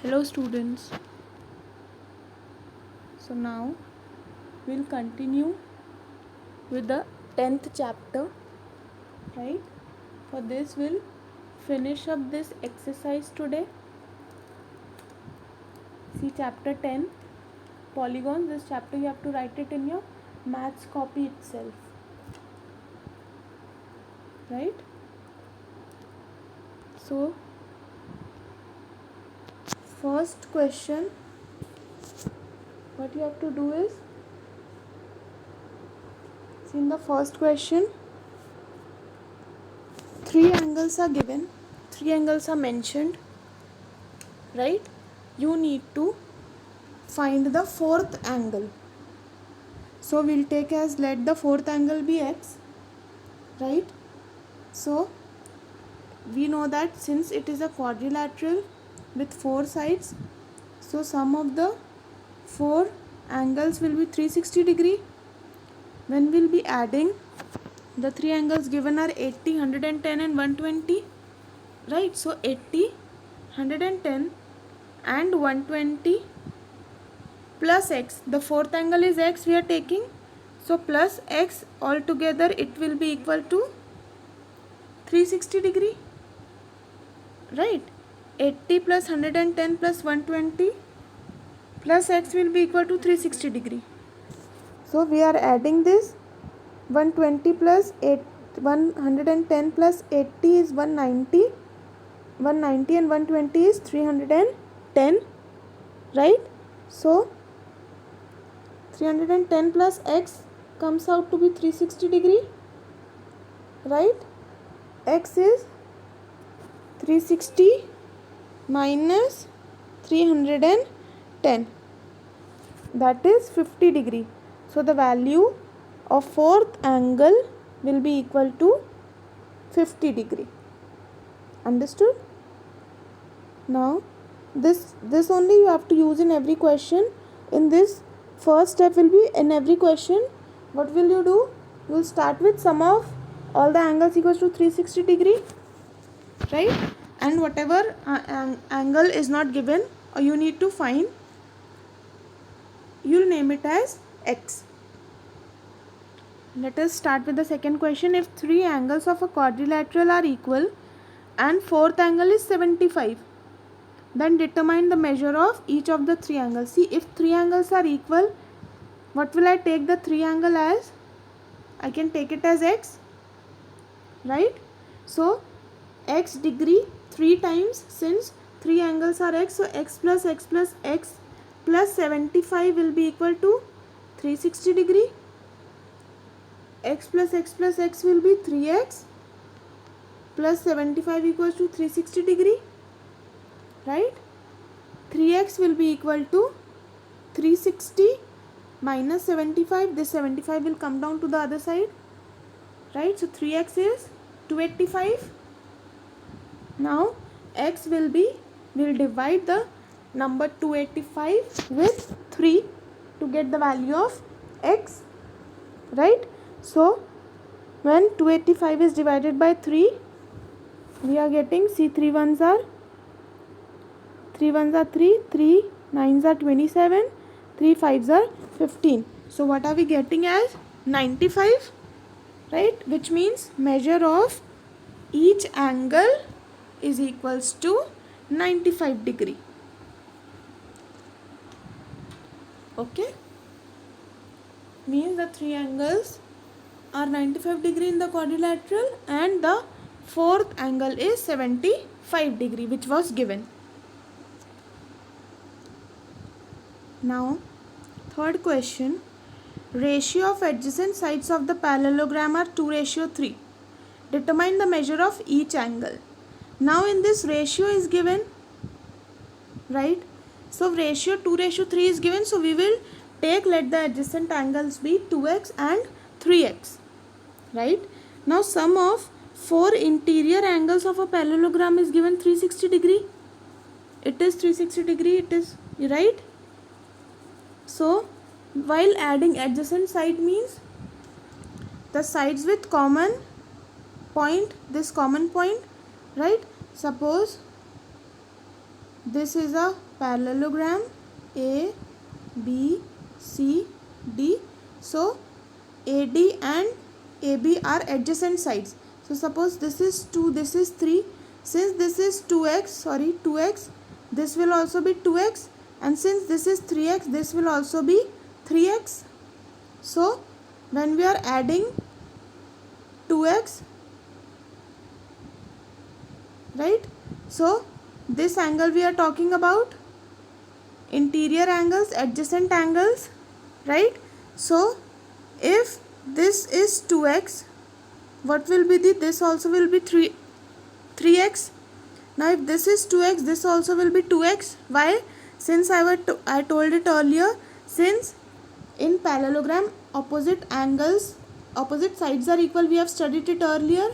Hello students. So now we'll continue with the 10th chapter, right? For this we'll finish up this exercise today. See chapter 10, polygons. This chapter you have to write it in your maths copy itself, right? So first question, what you have to do is, see in the first question, three angles are given, three angles are mentioned, right? You need to find the fourth angle. So we'll take as, let the fourth angle be x, right? So we know that since it is a quadrilateral with four sides, so sum of the four angles will be 360 degree. When we'll be adding, the three angles given are 80, 110 and 120, right? So 80, 110 and 120 plus x, the fourth angle is x we are taking, so plus x, altogether it will be equal to 360 degree, right? 80 plus 110 plus 120 plus x will be equal to 360 degree. So we are adding this, 120 plus 110 plus 80 is 190, 190 and 120 is 310, right? So 310 plus x comes out to be 360 degree, right? X is 360 minus 310, that is 50 degree. So the value of fourth angle will be equal to 50 degree. Understood? Now this only you have to use in every question. In this first step will be, in every question what will you do? You will start with sum of all the angles equals to 360 degree, right? And whatever angle is not given or you need to find, you will name it as x. Let us start with the second question. If three angles of a quadrilateral are equal and fourth angle is 75, then determine the measure of each of the three angles. See, if three angles are equal, what will I take the three angle as? I can take it as x, right? So x degree 3 times, since three angles are x, so x plus x plus x plus 75 will be equal to 360 degree. X plus x plus x will be 3x plus 75 equals to 360 degree, right? 3x will be equal to 360 minus 75. This 75 will come down to the other side, right? So 3x is 285. Now x will divide the number 285 with 3 to get the value of x, right? So when 285 is divided by 3, we are getting, see, 3 ones are 3, 3 9s are 27, 3 5s are 15. So what are we getting as 95, right? Which means measure of each angle is equals to 95 degree. Okay, means the three angles are 95 degree in the quadrilateral and the fourth angle is 75 degree, which was given. Now third question, ratio of adjacent sides of the parallelogram are 2:3. Determine the measure of each angle. Now in this ratio is given, right? So ratio 2:3 is given, so we will take, let the adjacent angles be 2x and 3x, right? Now sum of four interior angles of a parallelogram is given 360 degree. It is 360 degree, it is, right? So while adding adjacent side means the sides with common point, this common point, right? Suppose this is a parallelogram A, B, C, D. So AD and AB are adjacent sides. So suppose this is 2, this is 3. Since this is 2x, this will also be 2x, and since this is 3x, this will also be 3x. So when we are adding 2x, right? So this angle we are talking about interior angles, adjacent angles, right? So if this is 2x, what will be this also will be 3x. Now if this is 2x, this also will be 2x. Why? Since I told it earlier, since in parallelogram opposite sides are equal, we have studied it earlier,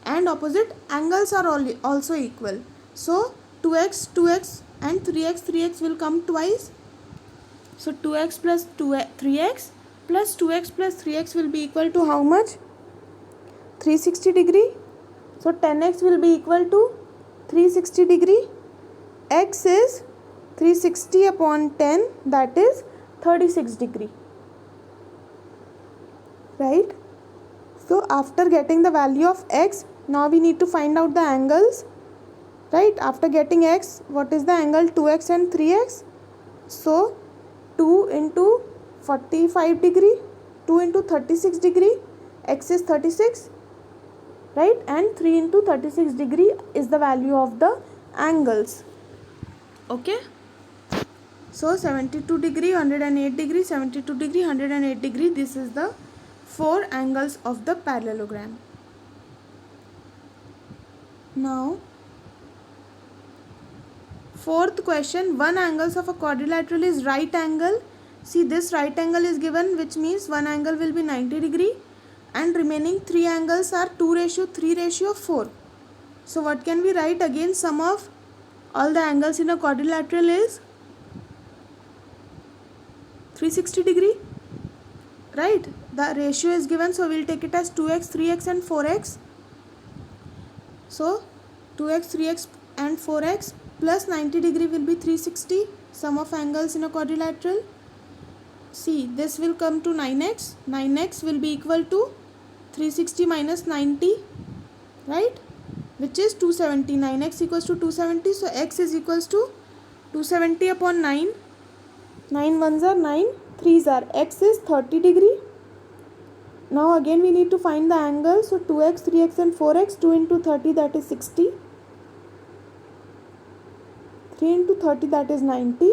and opposite angles are also equal. So 2x and 3x will come twice. So 2x plus 3x plus 2x plus 3x will be equal to how much? 360 degree. So 10x will be equal to 360 degree. X is 360 upon 10, that is 36 degree. Right? So after getting the value of x, now we need to find out the angles. Right? After getting x, what is the angle? 2x and 3x. So 2 into 45 degree, 2 into 36 degree, x is 36. Right? And 3 into 36 degree is the value of the angles. Okay? So 72 degree, 108 degree, 72 degree, 108 degree. This is the 4 angles of the parallelogram. Now, fourth question, one angles of a quadrilateral is right angle. See, this right angle is given, which means one angle will be 90 degree and remaining 3 angles are 2:3:4. So what can we write? Again, sum of all the angles in a quadrilateral is 360 degree. Right? The ratio is given, so we'll take it as 2x, 3x and 4x. So 2x, 3x and 4x plus 90 degree will be 360. Sum of angles in a quadrilateral. See, this will come to 9x. 9x will be equal to 360 minus 90, right? Which is 270. 9x equals to 270. So x is equals to 270 upon 9. 9 ones are 9, 3s are. X is 30 degree. Now again we need to find the angle. So 2x, 3x and 4x. 2 into 30, that is 60. 3 into 30, that is 90.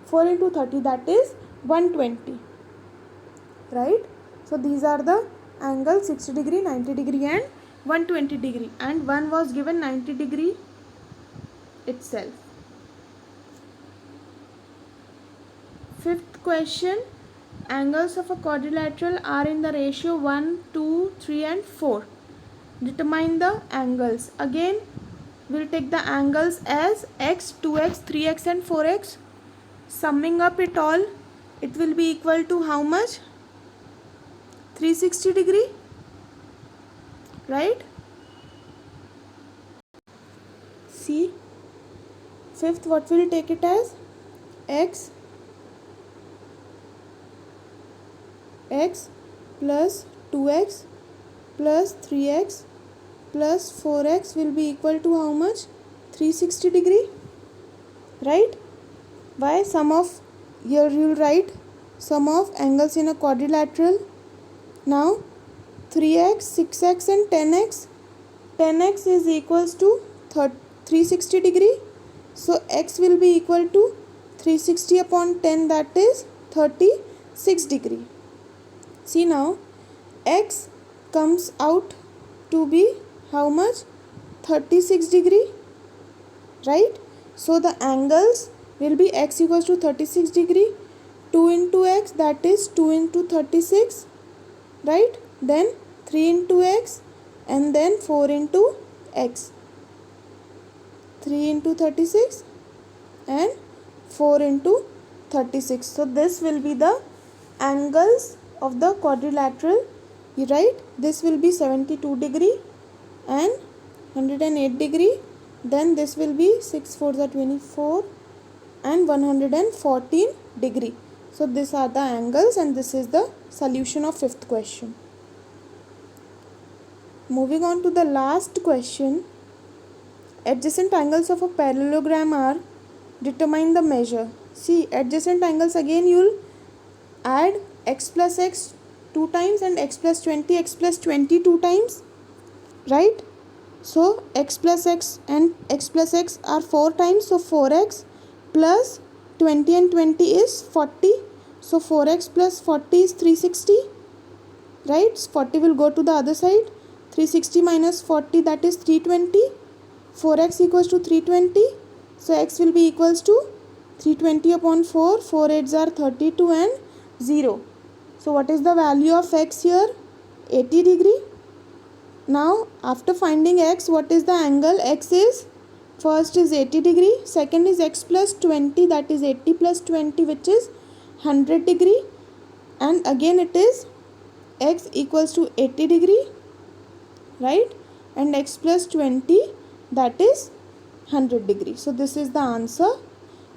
4 into 30, that is 120. Right? So these are the angles: 60 degree, 90 degree and 120 degree. And one was given 90 degree itself. Fifth question, angles of a quadrilateral are in the ratio 1, 2, 3 and 4. Determine the angles. Again, we'll take the angles as x, 2x, 3x and 4x. Summing up it all, it will be equal to how much? 360 degree. Right? See, fifth, what will take it as? X plus 2x plus 3x plus 4x will be equal to how much? 360 degree. Right? Why? Sum of, here you will write sum of angles in a quadrilateral. Now 3x, 6x and 10x. 10x is equals to 360 degree. So x will be equal to 360 upon 10, that is 36 degree. See now, x comes out to be how much? 36 degree. Right? So the angles will be x equals to 36 degree. 2 into x, that is 2 into 36. Right? Then 3 into x and then 4 into x. 3 into 36 and 4 into 36. So this will be the angles of the quadrilateral. Right? This will be 72 degree and 108 degree then this will be 6 4s are 24 and 114 degree. So these are the angles and this is the solution of fifth question. Moving on to the last question. Adjacent angles of a parallelogram are, determine the measure. See, adjacent angles, again you will add x plus x 2 times and x plus 20 2 times, right? So x plus x and x plus x are 4 times, so 4x plus 20 and 20 is 40, so 4x plus 40 is 360, right? 40 will go to the other side, 360 minus 40, that is 320, 4x equals to 320, so x will be equals to 320 upon 4, 4 8s are 32 and 0. So what is the value of x here? 80 degree. Now after finding x, what is the angle? X is, first is 80 degree, second is x plus 20, that is 80 plus 20, which is 100 degree, and again it is x equals to 80 degree, right? And x plus 20, that is 100 degree. So this is the answer.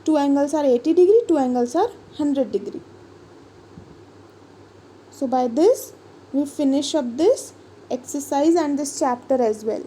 Two angles are 80 degree, two angles are 100 degree. So by this we finish up this exercise and this chapter as well.